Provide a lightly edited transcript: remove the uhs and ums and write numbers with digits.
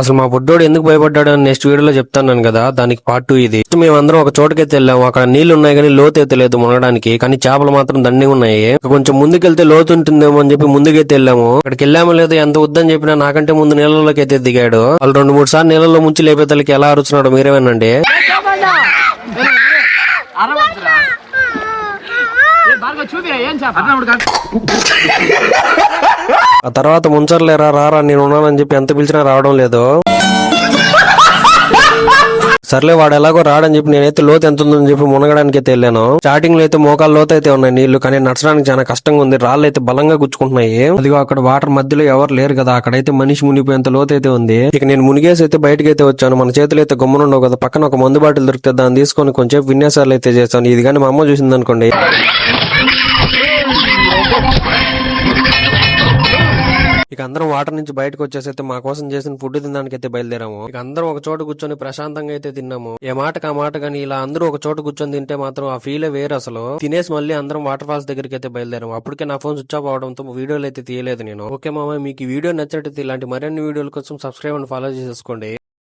అసలు మా బుడ్డోడు ఎందుకు భయపడ్డాడు అని నెక్స్ట్ వీడియోలో చెప్తాను కదా, దానికి పార్ట్ 2 ఇది. మేమందరం ఒక చోటుకైతే వెళ్ళాము. అక్కడ నీళ్లు ఉన్నాయి కానీ లోతు అయితే లేదు మునగడానికి, కానీ చేపలు మాత్రం దండిగా ఉన్నాయి. కొంచెం ముందుకెళ్తే లోతు ఉంటుందేమో అని చెప్పి ముందుకైతే వెళ్ళాము. అక్కడికి వెళ్ళామో లేదో ఎంత వద్దని చెప్పినా నాకంటే ముందు నీళ్ళలోకి అయితే దిగాడు. వాళ్ళు 2-3 సార్లు నీళ్ళలో ముంచి లేపేతలకి ఎలా అరుచున్నాడు మీరేమేనండి. ఆ తర్వాత ముంచర్లేరా రారా నేను ఉన్నానని చెప్పి ఎంత పిలిచినా రావడం లేదు. సర్లే వాడు ఎలాగో రాడని చెప్పి నేనైతే లోతు ఎంత ఉందని చెప్పి మునగడానికి అయితే వెళ్ళాను. స్టార్టింగ్ లో అయితే మోకాలు లోతు అయితే ఉన్నాయి నీళ్లు, కానీ నడచడానికి చాలా కష్టంగా ఉంది. రాళ్ళు అయితే బలంగా గుచ్చుకుంటున్నాయి. అదిగో అక్కడ వాటర్ మధ్యలో ఎవరు లేరు కదా, అక్కడైతే మనిషి మునిగిపోయేంత లోతు అయితే ఉంది. ఇక నేను మునిగేసి అయితే బయటకి అయితే వచ్చాను. మన చేతులు అయితే గమ్మునుండవు కదా, పక్కన ఒక మందు బాటిల్ దొరికితే దాన్ని తీసుకొని కొంచెం విన్యాసాలు అయితే చేశాను. ఇది కానీ మా అమ్మ చూసింది అనుకోండి. ఇక అందరం వాటర్ నుంచి బయటకు వచ్చేసి అయితే మా కోసం చేసిన ఫుడ్ తినడానికి అయితే బయలుదేరాము. ఇక అందరం ఒక చోట కూర్చొని ప్రశాంతంగా అయితే తిన్నాము. ఏ మాటకు ఆ మాట కానీ ఇలా అందరూ ఒక చోట కూర్చొని తింటే మాత్రం ఆ ఫీలే వేరు అసలు. తినేసి మళ్ళీ అందరం వాటర్ ఫాల్స్ దగ్గరికి అయితే బయలుదేరాము. అప్పటికే నా ఫోన్ స్విచ్ ఆఫ్ అవడంతో వీడియోలు అయితే తీయలేదు నేను. ఓకే మామ, మీకు ఈ వీడియో నచ్చినట్టయితే ఇలాంటి మరిన్ని వీడియోల కోసం సబ్స్క్రైబ్ అండ్ ఫాలో చేసేసుకోండి.